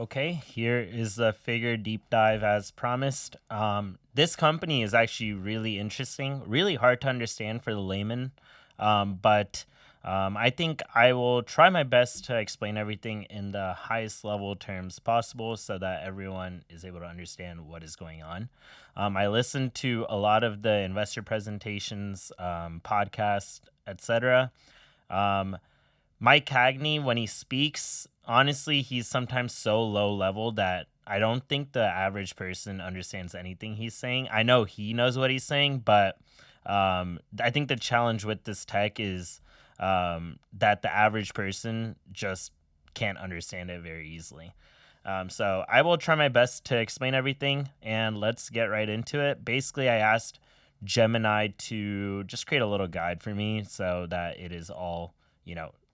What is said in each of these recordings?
Okay, here is the FIGR deep dive as promised. This company is actually really interesting, really hard to understand for the layman, but I think I will try my best to explain everything in the highest level terms possible so that everyone is able to understand what is going on. I listened to a lot of the investor presentations, podcasts, etc. Um, Mike Cagney, when he speaks, honestly, he's sometimes so low level that I don't think the average person understands anything he's saying. I know he knows what he's saying, but I think the challenge with this tech is that the average person just can't understand it very easily. So I will try my best to explain everything, and let's get right into it. Basically, I asked Gemini to just create a little guide for me so that it is all,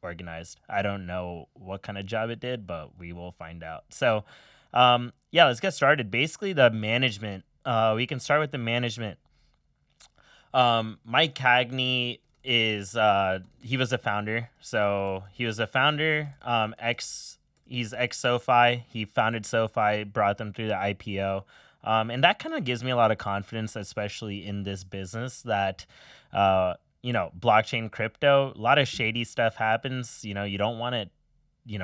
organized. I don't know what kind of job it did, but we will find out. So, yeah, let's get started. Basically, the management. We can start with the management. Mike Cagney is he was a founder. So he was a founder. He's ex SoFi. He founded SoFi, brought them through the IPO. And that kind of gives me a lot of confidence, especially in this business that, blockchain crypto, a lot of shady stuff happens. You don't want to,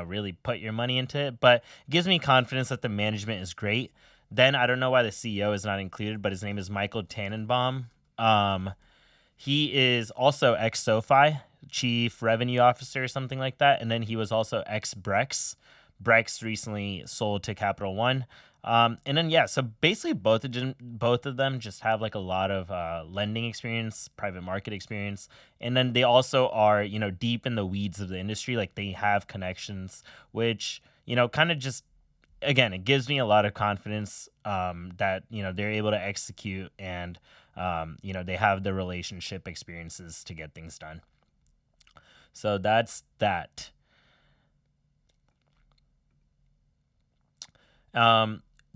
really put your money into it, but it gives me confidence that the management is great. Then I don't know why the CEO is not included, but his name is Michael Tannenbaum. He is also ex SoFi, chief revenue officer or something like that. And then he was also ex Brex. Brex recently sold to Capital One. And then yeah, so basically both of them just have like a lot of lending experience, private market experience, and then they also are deep in the weeds of the industry. Like they have connections, which kind of just again it gives me a lot of confidence that they're able to execute and they have the relationship experiences to get things done. So that's that.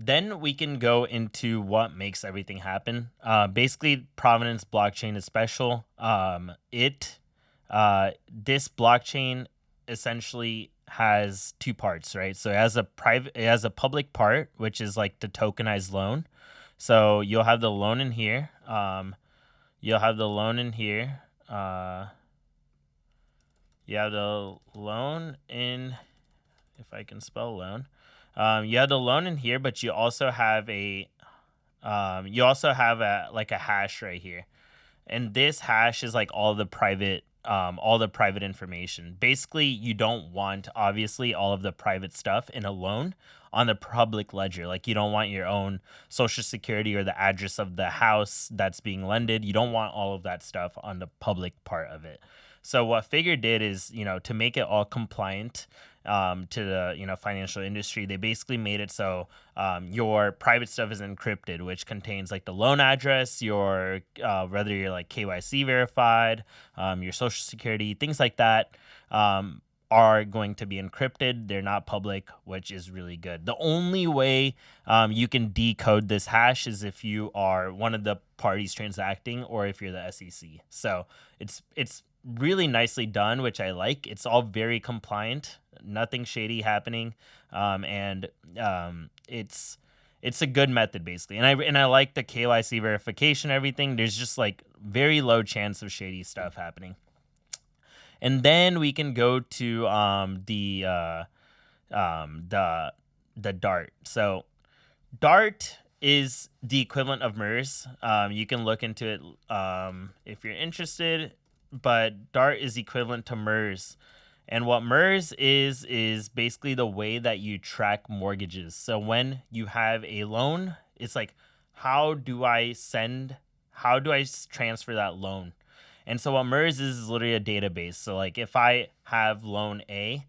Then we can go into what makes everything happen. Basically, Provenance blockchain is special. This blockchain essentially has two parts, right? So it has a public part, which is like the tokenized loan. So you'll have the loan in here. You'll have the loan in here. You have the loan in, if I can spell loan. You have the loan in here, but you also have a like a hash right here, and this hash is like all the private information. Basically, you don't want obviously all of the private stuff in a loan on the public ledger. Like you don't want your own social security or the address of the house that's being lended. You don't want all of that stuff on the public part of it. So what Figure did is, to make it all compliant to the financial industry, they basically made it so your private stuff is encrypted, which contains like the loan address, your whether you're like KYC verified, your social security, things like that. Are going to be encrypted. They're not public, which is really good. The only way you can decode this hash is if you are one of the parties transacting or if you're the SEC. So it's really nicely done, which I like. It's all very compliant, nothing shady happening, and it's a good method basically. And I like the KYC verification, everything. There's just like very low chance of shady stuff happening. And then we can go to the Dart. So Dart is the equivalent of MERS. You can look into it if you're interested, but Dart is equivalent to MERS. And what MERS is basically the way that you track mortgages. So when you have a loan, it's like, how do I transfer that loan? And so what MERS is literally a database. So like if I have loan A,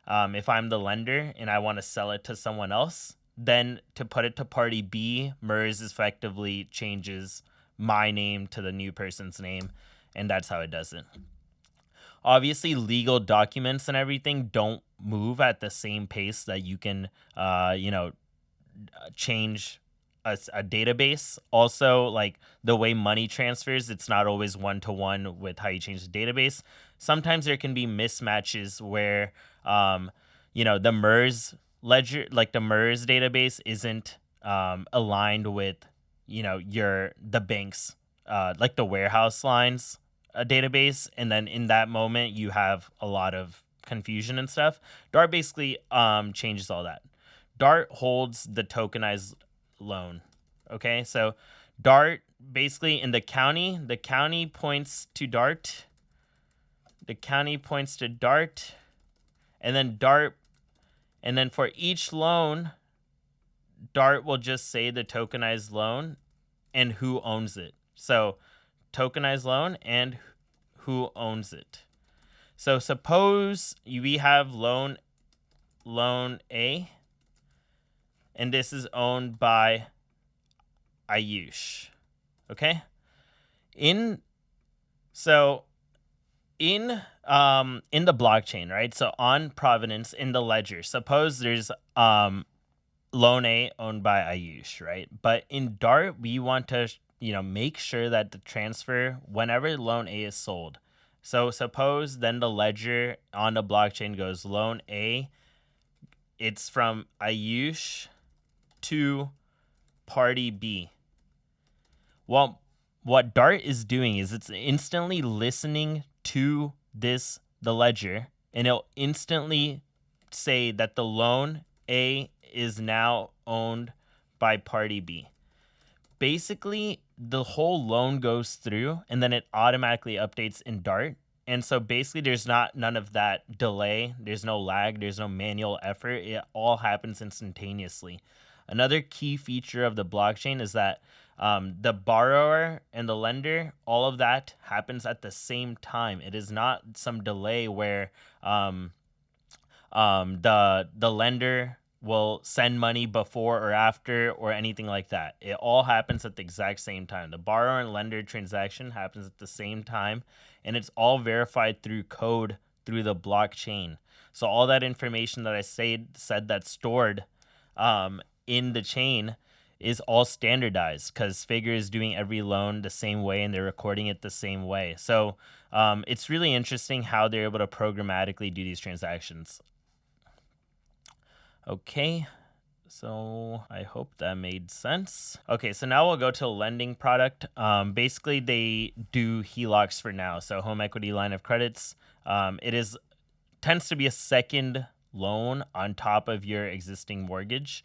if I'm the lender and I want to sell it to someone else, then to put it to party B, MERS effectively changes my name to the new person's name. And that's how it does it. Obviously, legal documents and everything don't move at the same pace that you can, change a database. Also, like the way money transfers, it's not always one-to-one with how you change the database. Sometimes there can be mismatches where, the MERS ledger, like the MERS database, isn't aligned with, the bank's, like the warehouse lines database, and then in that moment you have a lot of confusion and stuff. Dart basically changes all that. Dart holds the tokenized loan. Okay, so Dart basically in the county points to Dart. The county points to Dart, and then Dart, and then for each loan, Dart will just say the tokenized loan and who owns it. So tokenized loan and who owns it. So suppose we have loan A, and this is owned by Ayush. Okay? In the blockchain, right? So on Provenance in the ledger, suppose there's loan A owned by Ayush, right? But in Dart, we want to make sure that the transfer whenever loan A is sold. So suppose then the ledger on the blockchain goes loan A, it's from Ayush to party B. Well, what Dart is doing is it's instantly listening to the ledger, and it'll instantly say that the loan A is now owned by party B. Basically, the whole loan goes through, and then it automatically updates in Dart. And so basically there's none of that delay. There's no lag. There's no manual effort. It all happens instantaneously. Another key feature of the blockchain is that the borrower and the lender, all of that happens at the same time. It is not some delay where the lender will send money before or after or anything like that. It all happens at the exact same time. The borrower and lender transaction happens at the same time, and it's all verified through code through the blockchain. So all that information that I said that's stored in the chain is all standardized because FIGR is doing every loan the same way and they're recording it the same way. So it's really interesting how they're able to programmatically do these transactions. Okay, so I hope that made sense. Okay, so now we'll go to a lending product. Basically, they do HELOCs for now, so home equity line of credits. It tends to be a second loan on top of your existing mortgage.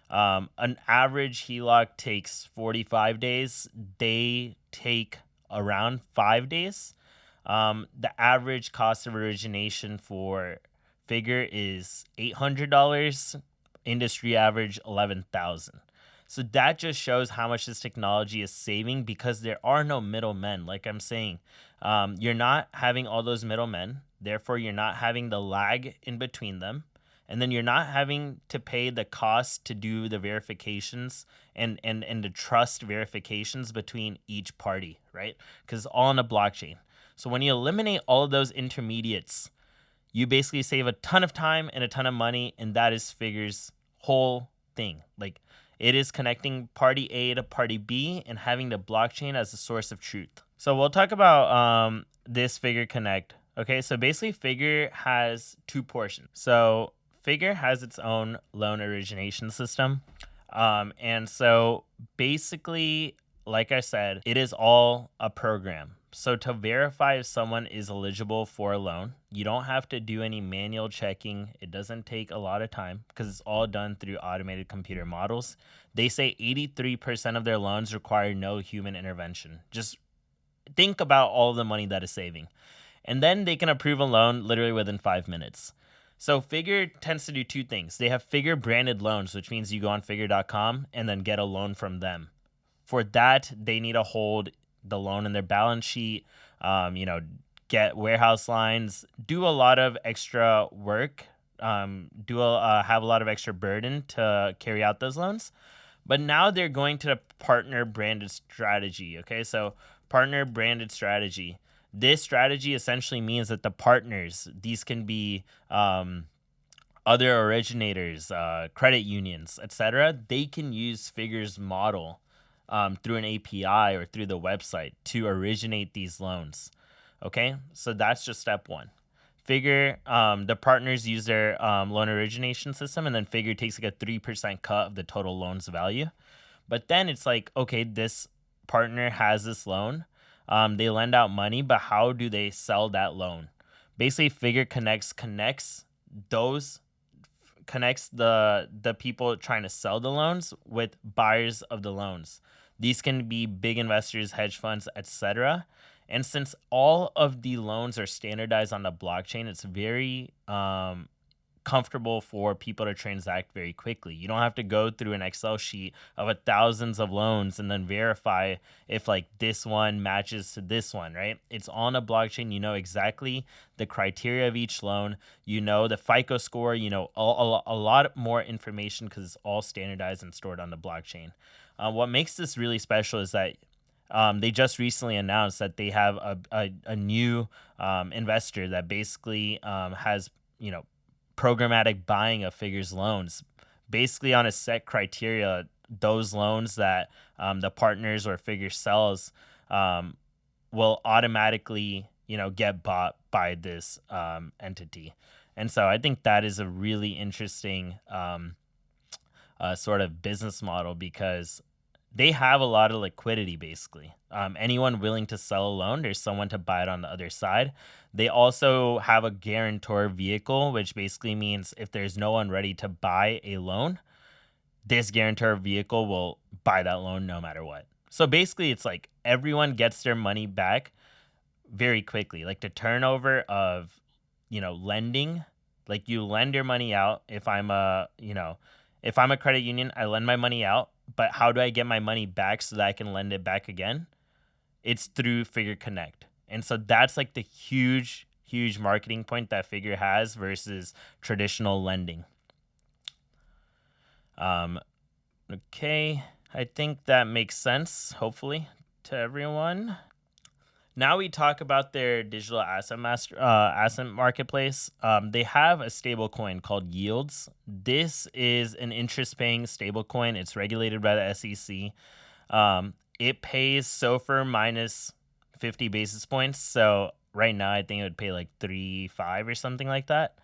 An average HELOC takes 45 days. They take around 5 days. The average cost of origination for FIGR is $800. Industry average $11,000. So that just shows how much this technology is saving because there are no middlemen. Like I'm saying, you're not having all those middlemen. Therefore, you're not having the lag in between them. And then you're not having to pay the cost to do the verifications and the trust verifications between each party, right? Because it's all on a blockchain. So when you eliminate all of those intermediates, you basically save a ton of time and a ton of money, and that is FIGR's whole thing. Like, it is connecting party A to party B and having the blockchain as a source of truth. So we'll talk about this FIGR Connect. Okay, so basically FIGR has two portions. So FIGR has its own loan origination system. And so basically, like I said, it is all a program. So to verify if someone is eligible for a loan, you don't have to do any manual checking. It doesn't take a lot of time because it's all done through automated computer models. They say 83% of their loans require no human intervention. Just think about all the money that is saving. And then they can approve a loan literally within 5 minutes. So FIGR tends to do two things. They have FIGR branded loans, which means you go on figr.com and then get a loan from them. For that, they need to hold the loan in their balance sheet, get warehouse lines, do a lot of extra work, have a lot of extra burden to carry out those loans. But now they're going to the partner branded strategy. Okay, so partner branded strategy. This strategy essentially means that the partners, these can be other originators, credit unions, etc., they can use FIGR's model through an API or through the website to originate these loans. Okay, so that's just step one. FIGR, the partners use their loan origination system, and then FIGR takes like a 3% cut of the total loan's value. But then it's like, okay, this partner has this loan. They lend out money, but how do they sell that loan? Basically, FIGR those connects the people trying to sell the loans with buyers of the loans. These can be big investors, hedge funds, etc. And since all of the loans are standardized on the blockchain, it's very comfortable for people to transact very quickly. You don't have to go through an Excel sheet of thousands of loans and then verify if like this one matches to this one, right? It's on a blockchain. You know exactly the criteria of each loan. You know the FICO score. You know a lot more information because it's all standardized and stored on the blockchain. What makes this really special is that they just recently announced that they have a new investor that basically has, programmatic buying of FIGR's loans. Basically, on a set criteria, those loans that the partners or FIGR sells will automatically, get bought by this entity. And so I think that is a really interesting sort of business model because they have a lot of liquidity, basically. Anyone willing to sell a loan, there's someone to buy it on the other side. They also have a guarantor vehicle, which basically means if there's no one ready to buy a loan, this guarantor vehicle will buy that loan no matter what. So basically, it's like everyone gets their money back very quickly. Like the turnover of, lending, like you lend your money out. If I'm a credit union, I lend my money out. But how do I get my money back so that I can lend it back again? It's through FIGR Connect. And so that's like the huge marketing point that FIGR has versus traditional lending. Okay, I think that makes sense, hopefully, to everyone. Now we talk about their digital asset marketplace. They have a stable coin called Yields. This is an interest-paying stable coin. It's regulated by the SEC. It pays SOFR minus 50 basis points. So right now, I think it would pay like 3.5 or something like that,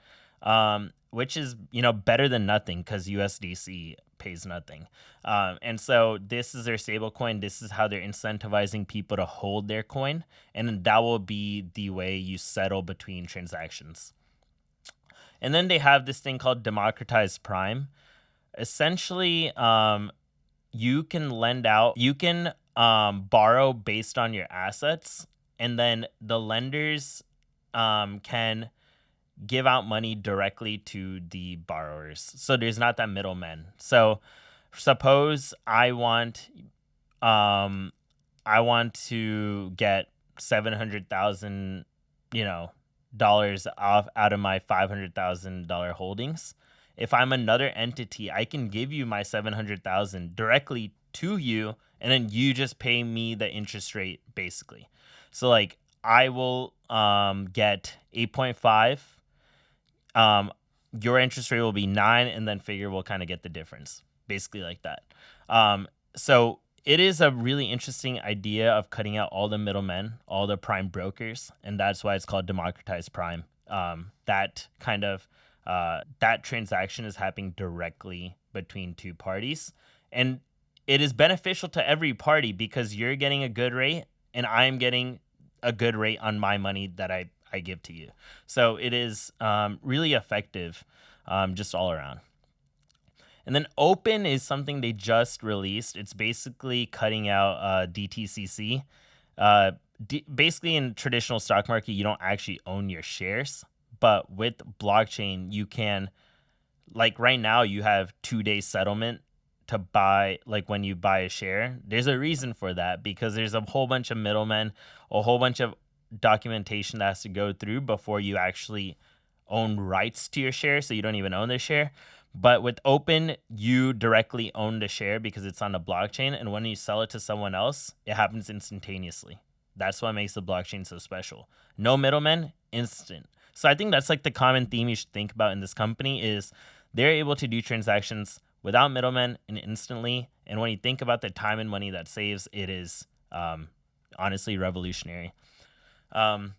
which is better than nothing because USDC pays nothing. And so this is their stable coin. This is how they're incentivizing people to hold their coin. And that will be the way you settle between transactions. And then they have this thing called democratized prime. Essentially, you can lend out, you can borrow based on your assets. And then the lenders can give out money directly to the borrowers. So there's not that middleman. So suppose I want to get $700,000, dollars off out of my $500,000 holdings. If I'm another entity, I can give you my $700,000 directly to you, and then you just pay me the interest rate, basically. So like I will get 8.5. Your interest rate will be 9, and then FIGR will kind of get the difference, basically like that. So it is a really interesting idea of cutting out all the middlemen, all the prime brokers, and that's why it's called democratized prime. That transaction is happening directly between two parties, and it is beneficial to every party because you're getting a good rate, and I'm getting a good rate on my money that I give to you. So it is really effective just all around. And then Open is something they just released. It's basically cutting out DTCC. Basically, in traditional stock market, you don't actually own your shares. But with blockchain, you can, like right now, you have 2-day settlement to buy, like when you buy a share. There's a reason for that because there's a whole bunch of middlemen, a whole bunch of documentation that has to go through before you actually own rights to your share, so you don't even own the share. But with Open, you directly own the share because it's on the blockchain, and when you sell it to someone else, it happens instantaneously. That's what makes the blockchain so special. No middlemen, instant. So I think that's like the common theme you should think about in this company is they're able to do transactions without middlemen and instantly. And when you think about the time and money that saves, it is honestly revolutionary. And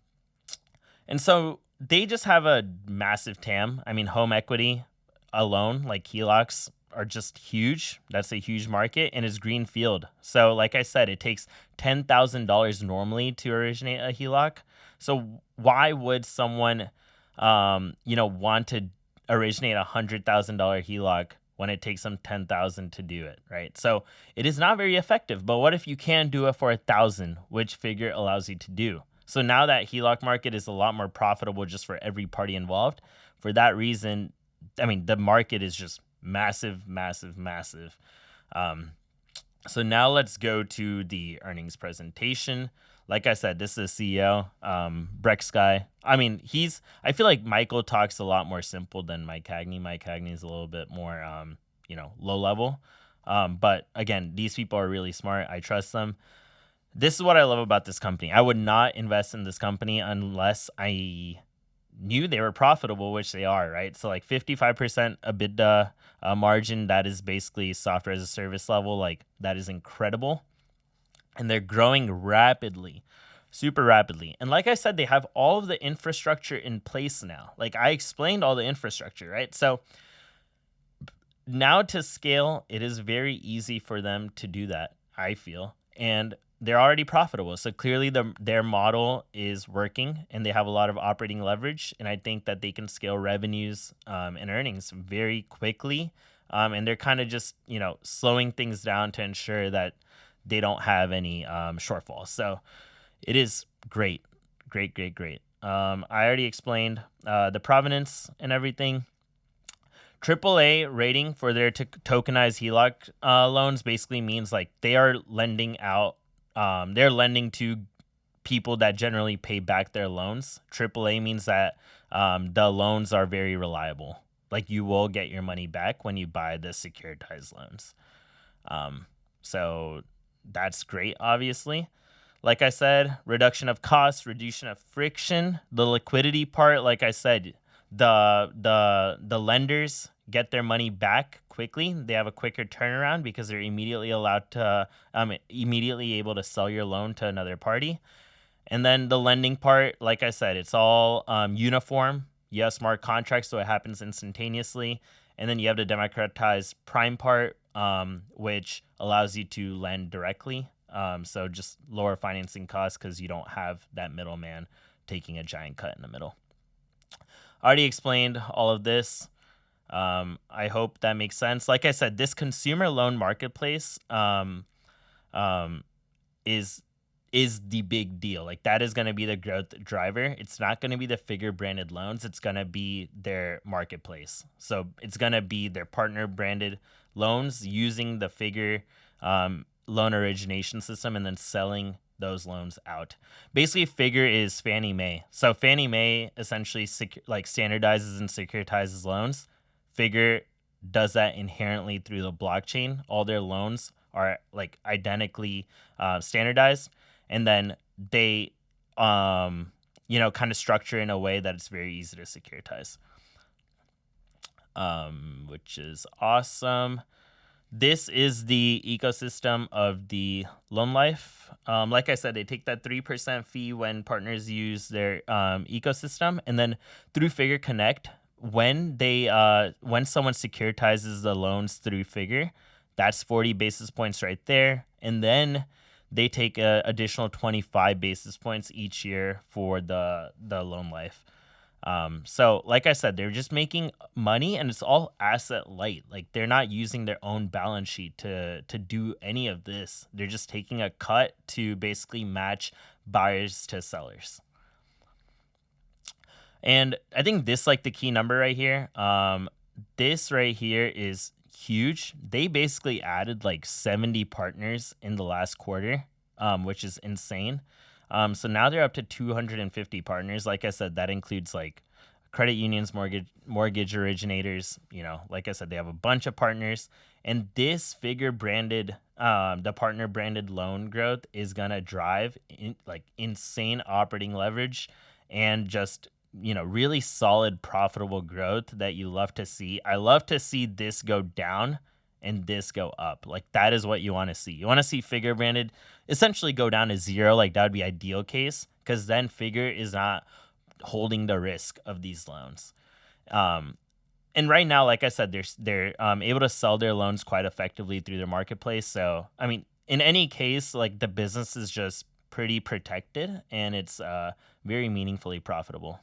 so they just have a massive TAM. I mean, home equity alone, like HELOCs, are just huge. That's a huge market and it's greenfield. So, like I said, it takes $10,000 normally to originate a HELOC. So, why would someone, want to originate $100,000 HELOC when it takes them 10,000 to do it, right? So, it is not very effective. But what if you can do it for 1,000, which FIGR allows you to do? So now that HELOC market is a lot more profitable just for every party involved. For that reason, I mean, the market is just massive, massive, massive. Um, so now let's go to the earnings presentation. Like I said, this is CEO, Brex guy. I mean, I feel like Michael talks a lot more simple than Mike Cagney. Mike Cagney is a little bit more, low level. But again, these people are really smart. I trust them. This is what I love about this company. I would not invest in this company unless I knew they were profitable, which they are, right? So like 55% EBITDA margin, that is basically software as a service level. Like that is incredible. And they're growing rapidly, super rapidly. And like I said, they have all of the infrastructure in place now. Like I explained all the infrastructure, right? So now to scale, it is very easy for them to do that, I feel. And they're already profitable. So clearly their model is working and they have a lot of operating leverage. And I think that they can scale revenues and earnings very quickly. And they're kind of just, slowing things down to ensure that they don't have any shortfalls. So it is great, great, great, great. I already explained the provenance and everything. AAA rating for their tokenized HELOC loans basically means like they are lending out. They're lending to people that generally pay back their loans. AAA means that the loans are very reliable. Like you will get your money back when you buy the securitized loans. So that's great, obviously. Like I said, reduction of costs, reduction of friction. The liquidity part, like I said, the lenders get their money back quickly. They have a quicker turnaround because they're immediately able to sell your loan to another party. And then the lending part, like I said, it's all uniform. You have smart contracts, so it happens instantaneously. And then you have the democratized prime part, which allows you to lend directly. So just lower financing costs because you don't have that middleman taking a giant cut in the middle. I already explained all of this. I hope that makes sense. Like I said, this consumer loan marketplace is the big deal. Like that is going to be the growth driver. It's not going to be the FIGR branded loans. It's going to be their marketplace. So it's going to be their partner branded loans using the FIGR loan origination system and then selling those loans out. Basically, FIGR is Fannie Mae. So Fannie Mae essentially standardizes and securitizes loans. FIGR does that inherently through the blockchain. All their loans are like identically standardized, and then they kind of structure in a way that it's very easy to securitize, which is awesome. This is the ecosystem of the loan life. Like I said, they take that 3% fee when partners use their ecosystem, and then through FIGR Connect, when someone securitizes the loans through FIGR, that's 40 basis points right there, and then they take an additional 25 basis points each year for the loan life. So like I said, they're just making money and it's all asset light. Like they're not using their own balance sheet to do any of this. They're just taking a cut to basically match buyers to sellers. And I think this like the key number right here. This right here is huge. They basically added like 70 partners in the last quarter, which is insane. So now they're up to 250 partners. Like I said, that includes like credit unions, mortgage originators. Like I said, they have a bunch of partners. And this FIGR branded, the partner branded loan growth is gonna drive insane operating leverage and just really solid profitable growth that you love to see. I love to see this go down and this go up. Like that is what you want to see. You want to see FIGR branded essentially go down to zero. Like that would be ideal case, because then FIGR is not holding the risk of these loans. And right now, like I said, they're able to sell their loans quite effectively through their marketplace. So, I mean, in any case, like the business is just pretty protected and it's very meaningfully profitable.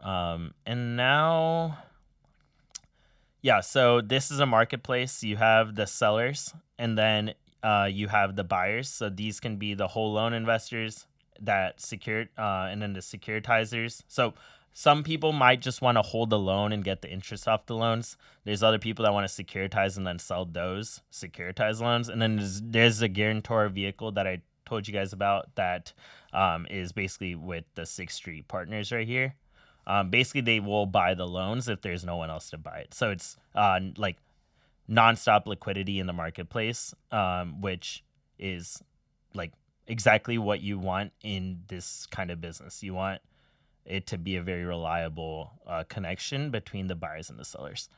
And now, yeah, so this is a marketplace. You have the sellers and then you have the buyers. So these can be the whole loan investors that secured, and then the securitizers. So some people might just want to hold the loan and get the interest off the loans. There's other people that want to securitize and then sell those securitized loans. And then there's a guarantor vehicle that I told you guys about that is basically with the Sixth Street Partners right here. Basically, they will buy the loans if there's no one else to buy it. So it's like nonstop liquidity in the marketplace, which is like exactly what you want in this kind of business. You want it to be a very reliable connection between the buyers and the sellers.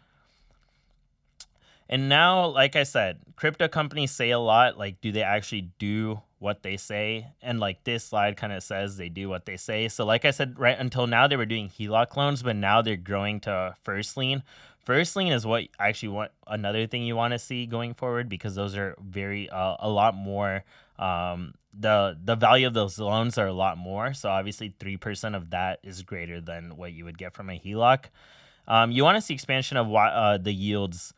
And now, like I said, crypto companies say a lot. Like, do they actually do what they say? And like this slide kind of says they do what they say. So, like I said, right until now, they were doing HELOC loans, but now they're growing to first lien. First lien is what actually want another thing you want to see going forward, because those are very a lot more. The value of those loans are a lot more. So obviously 3% of that is greater than what you would get from a HELOC. You want to see expansion of the yields.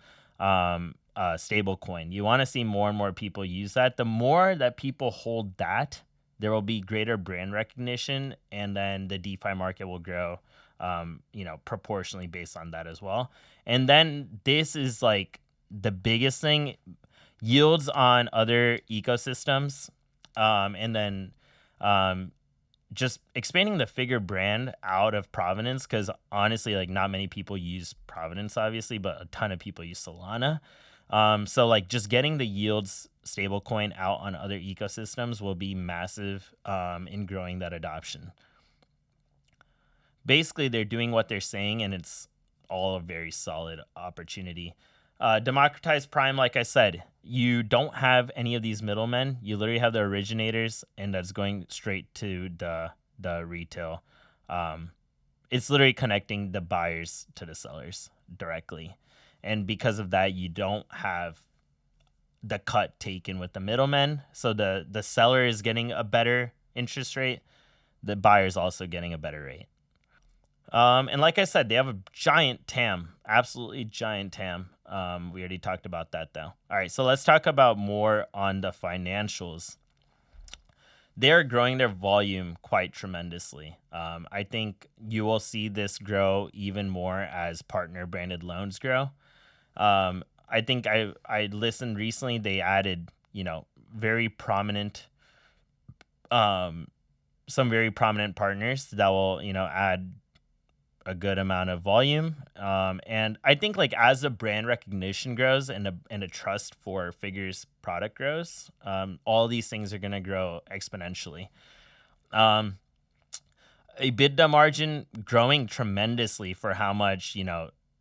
Stable coin. You want to see more and more people use that. The more that people hold that, there will be greater brand recognition, and then the DeFi market will grow, proportionally based on that as well. And then this is like the biggest thing: yields on other ecosystems, and then just expanding the FIGR brand out of Provenance, because honestly, like not many people use Provenance, obviously, but a ton of people use Solana. So like just getting the yields stablecoin out on other ecosystems will be massive in growing that adoption. Basically, they're doing what they're saying, and it's all a very solid opportunity. Democratized Prime, like I said, you don't have any of these middlemen. You literally have the originators, and that's going straight to the retail. It's literally connecting the buyers to the sellers directly. And because of that, you don't have the cut taken with the middlemen. So the seller is getting a better interest rate. The buyer is also getting a better rate. And like I said, they have a giant TAM, absolutely giant TAM. We already talked about that though. All right, so let's talk about more on the financials. They're growing their volume quite tremendously. I think you will see this grow even more as partner branded loans grow. I think I listened recently. They added, very prominent, some very prominent partners that will, add a good amount of volume. And I think like as the brand recognition grows and a trust for FIGR's product grows, all these things are going to grow exponentially. EBITDA margin growing tremendously for how much,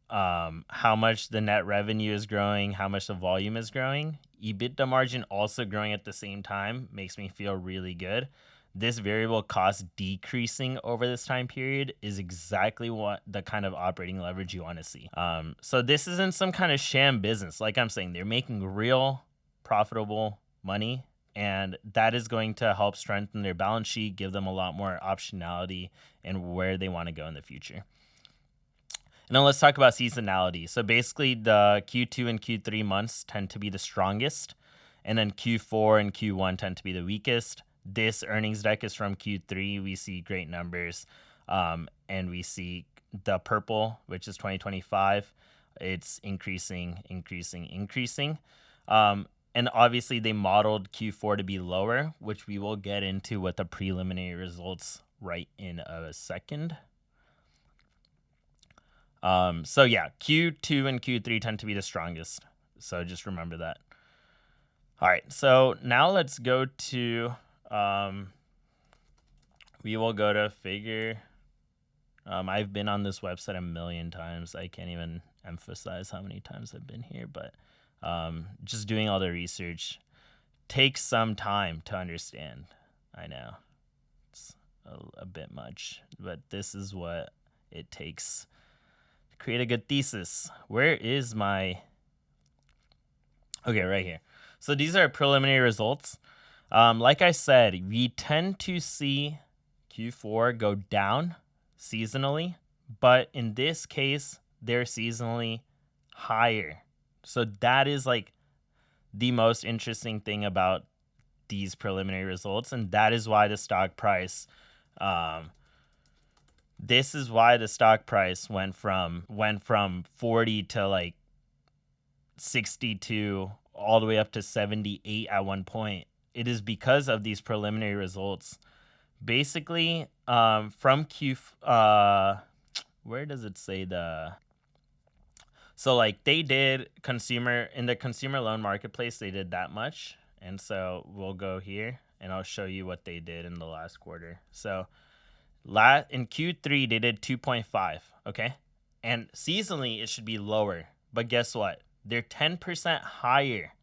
how much the net revenue is growing, how much the volume is growing. EBITDA margin also growing at the same time makes me feel really good. This variable cost decreasing over this time period is exactly what the kind of operating leverage you want to see. So this isn't some kind of sham business. Like I'm saying, they're making real profitable money, and that is going to help strengthen their balance sheet, give them a lot more optionality in where they want to go in the future. And then let's talk about seasonality. So basically the Q2 and Q3 months tend to be the strongest, and then Q4 and Q1 tend to be the weakest. This earnings deck is from Q3. We see great numbers, and we see the purple, which is 2025. It's increasing. And obviously they modeled Q4 to be lower, which we will get into with the preliminary results right in a second. So yeah, Q2 and Q3 tend to be the strongest. So just remember that. All right, so now let's go to, we will go to FIGR. I've been on this website a million times. I can't even emphasize how many times I've been here, but just doing all the research takes some time to understand. I know. a bit much, but this is what it takes to create a good thesis. Where is my... Okay, right here. So these are preliminary results. Like I said, we tend to see Q4 go down seasonally, but in this case, they're seasonally higher. So that is like the most interesting thing about these preliminary results, and that is why the stock price this is why the stock price went from 40 to like 62 all the way up to 78 at one point. It is because of these preliminary results. Basically, from where does it say the... So like they did in the consumer loan marketplace, they did that much. And so we'll go here and I'll show you what they did in the last quarter. So in Q3, they did 2.5, okay? And seasonally, it should be lower. But guess what? They're 10% higher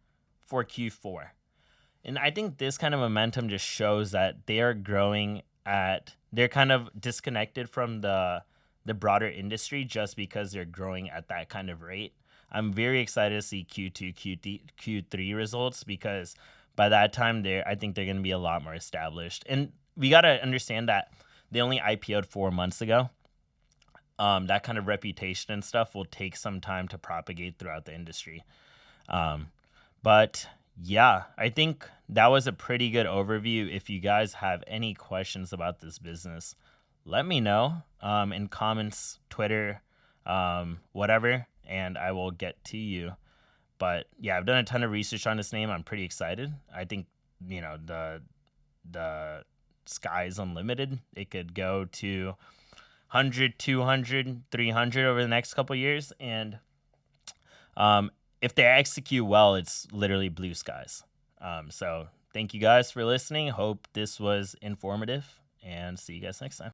for Q4. And I think this kind of momentum just shows that they are growing they're kind of disconnected from the broader industry just because they're growing at that kind of rate. I'm very excited to see Q2, Q3 results, because by that time, I think they're going to be a lot more established. And we got to understand that they only IPO'd 4 months ago. That kind of reputation and stuff will take some time to propagate throughout the industry. But yeah, I think that was a pretty good overview. If you guys have any questions about this business, let me know in comments, Twitter, whatever, and I will get to you. But yeah, I've done a ton of research on this name. I'm pretty excited. I think, the sky's unlimited. It could go to 100, 200, 300 over the next couple years. And if they execute well, it's literally blue skies. So thank you guys for listening. Hope this was informative, and see you guys next time.